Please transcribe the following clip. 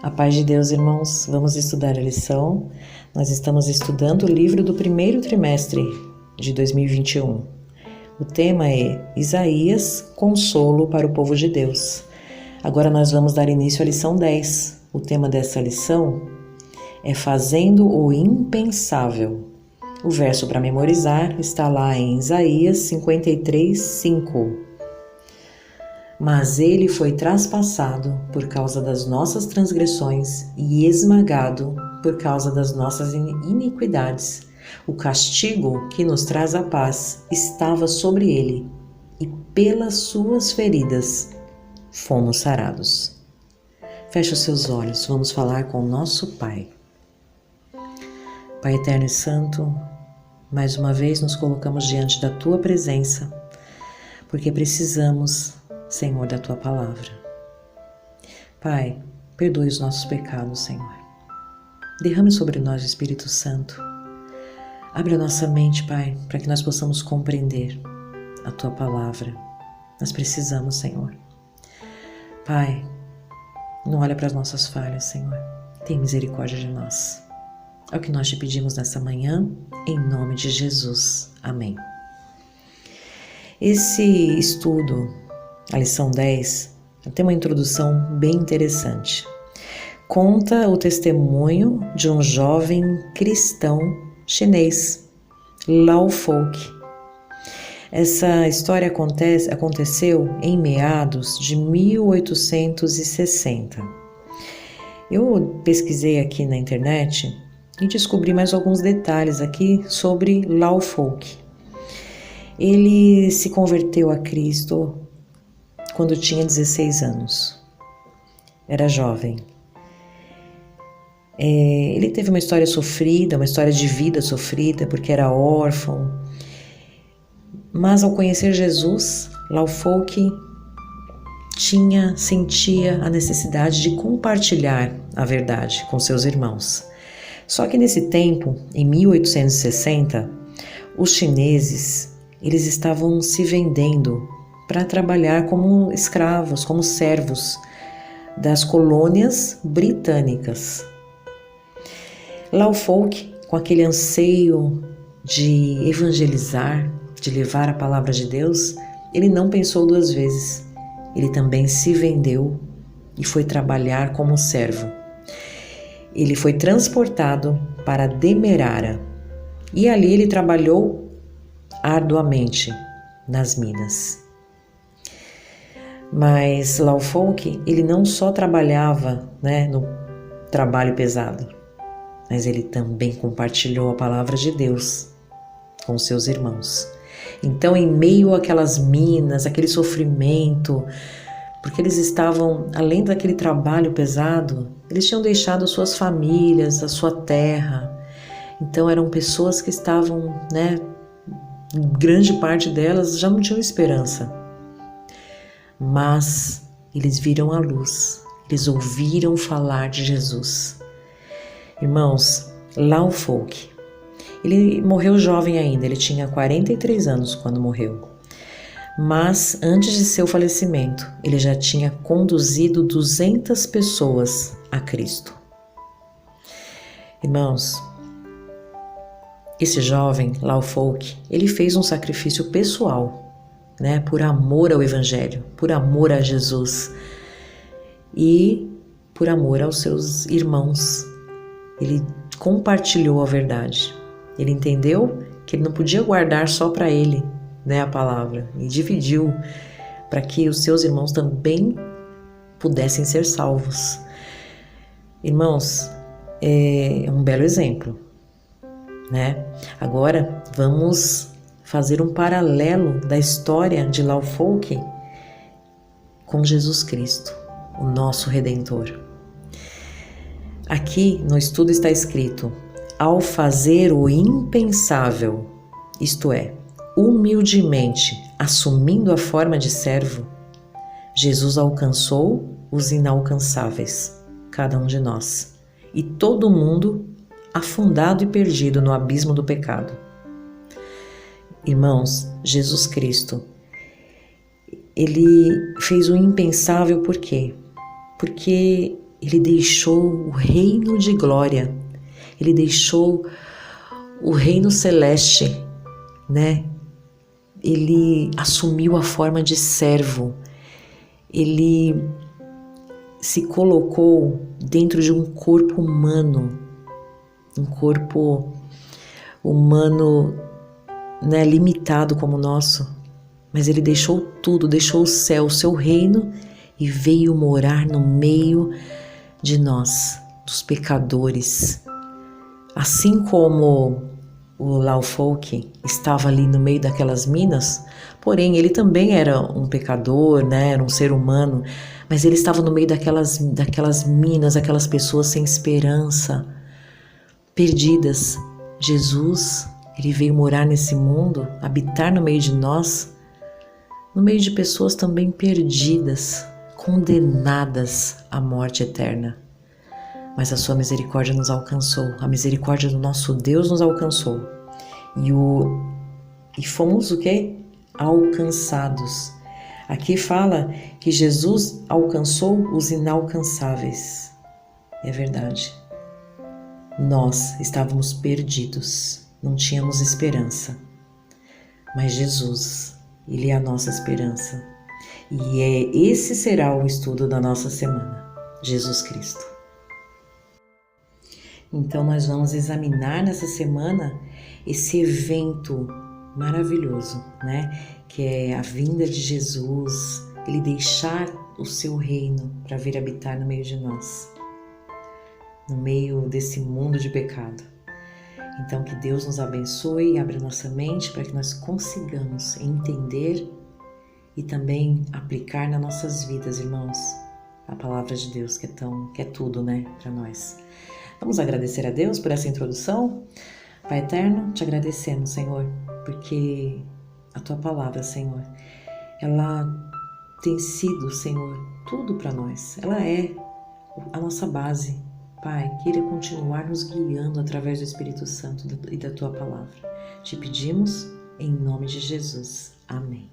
A paz de Deus, irmãos, vamos estudar a lição. Nós estamos estudando o livro do primeiro trimestre de 2021. O tema é Isaías, consolo para o povo de Deus. Agora nós vamos dar início à lição 10. O tema dessa lição é Fazendo o Impensável. O verso para memorizar está lá em Isaías 53:5. Mas ele foi traspassado por causa das nossas transgressões e esmagado por causa das nossas iniquidades. O castigo que nos traz a paz estava sobre ele, e pelas suas feridas fomos sarados. Feche os seus olhos, vamos falar com o nosso Pai. Pai eterno e santo, mais uma vez nos colocamos diante da Tua presença, porque precisamos, Senhor, da Tua palavra. Pai, perdoe os nossos pecados, Senhor. Derrame sobre nós o Espírito Santo. Abre a nossa mente, Pai, para que nós possamos compreender a Tua palavra. Nós precisamos, Senhor. Pai, não olha para as nossas falhas, Senhor. Tem misericórdia de nós. É o que nós te pedimos nessa manhã, em nome de Jesus. Amém. Esse estudo, a lição 10, tem uma introdução bem interessante. Conta o testemunho de um jovem cristão chinês, Lao Folk. Essa história aconteceu em meados de 1860. Eu pesquisei aqui na internet e descobri mais alguns detalhes aqui sobre Lao Folk. Ele se converteu a Cristo quando tinha 16 anos. Era jovem. Ele teve uma história sofrida, uma história de vida sofrida, porque era órfão. Mas ao conhecer Jesus, Lao Folk sentia a necessidade de compartilhar a verdade com seus irmãos. Só que nesse tempo, em 1860, os chineses eles estavam se vendendo para trabalhar como escravos, como servos das colônias britânicas. Lao Folk, com aquele anseio de evangelizar, de levar a palavra de Deus, ele não pensou duas vezes. Ele também se vendeu e foi trabalhar como servo. Ele foi transportado para Demerara e ali ele trabalhou arduamente nas minas. Mas Lao Folk, ele não só trabalhava, no trabalho pesado, mas ele também compartilhou a palavra de Deus com seus irmãos. Então, em meio àquelas minas, aquele sofrimento, porque eles estavam, além daquele trabalho pesado, eles tinham deixado suas famílias, a sua terra. Então, eram pessoas que estavam, grande parte delas já não tinham esperança. Mas eles viram a luz, eles ouviram falar de Jesus. Irmãos, Lao Folk, ele morreu jovem ainda, ele tinha 43 anos quando morreu. Mas antes de seu falecimento, ele já tinha conduzido 200 pessoas a Cristo. Irmãos, esse jovem, Lao Folk, ele fez um sacrifício pessoal, por amor ao Evangelho, por amor a Jesus e por amor aos seus irmãos. Ele compartilhou a verdade. Ele entendeu que ele não podia guardar só para ele, a palavra, e dividiu para que os seus irmãos também pudessem ser salvos. Irmãos, é um belo exemplo, Agora vamos fazer um paralelo da história de Lao Folk com Jesus Cristo, o nosso Redentor. Aqui no estudo está escrito: ao fazer o impensável, isto é, humildemente assumindo a forma de servo, Jesus alcançou os inalcançáveis, cada um de nós, e todo mundo afundado e perdido no abismo do pecado. Irmãos, Jesus Cristo, ele fez o impensável por quê? Porque ele deixou o reino de glória, ele deixou o reino celeste, né? Ele assumiu a forma de servo, ele se colocou dentro de um corpo humano, né, limitado como o nosso, mas ele deixou tudo, deixou o céu, o seu reino, e veio morar no meio de nós, dos pecadores. Assim como o Laofolk estava ali no meio daquelas minas, porém ele também era um pecador, né? Era um ser humano, mas ele estava no meio daquelas minas, aquelas pessoas sem esperança, perdidas. Jesus, ele veio morar nesse mundo, habitar no meio de nós, no meio de pessoas também perdidas, condenadas à morte eterna. Mas a sua misericórdia nos alcançou, a misericórdia do nosso Deus nos alcançou. E fomos o quê? Alcançados. Aqui fala que Jesus alcançou os inalcançáveis. É verdade. Nós estávamos perdidos, não tínhamos esperança. Mas Jesus, ele é a nossa esperança. E esse será o estudo da nossa semana, Jesus Cristo. Então nós vamos examinar nessa semana esse evento maravilhoso, né? Que é a vinda de Jesus, ele deixar o seu reino para vir habitar no meio de nós, no meio desse mundo de pecado. Então que Deus nos abençoe e abra nossa mente para que nós consigamos entender e também aplicar nas nossas vidas, irmãos, a palavra de Deus que é tudo, né, para nós. Vamos agradecer a Deus por essa introdução? Pai eterno, te agradecemos, Senhor, porque a tua palavra, Senhor, ela tem sido, Senhor, tudo para nós. Ela é a nossa base. Pai, queira continuar nos guiando através do Espírito Santo e da tua palavra. Te pedimos em nome de Jesus. Amém.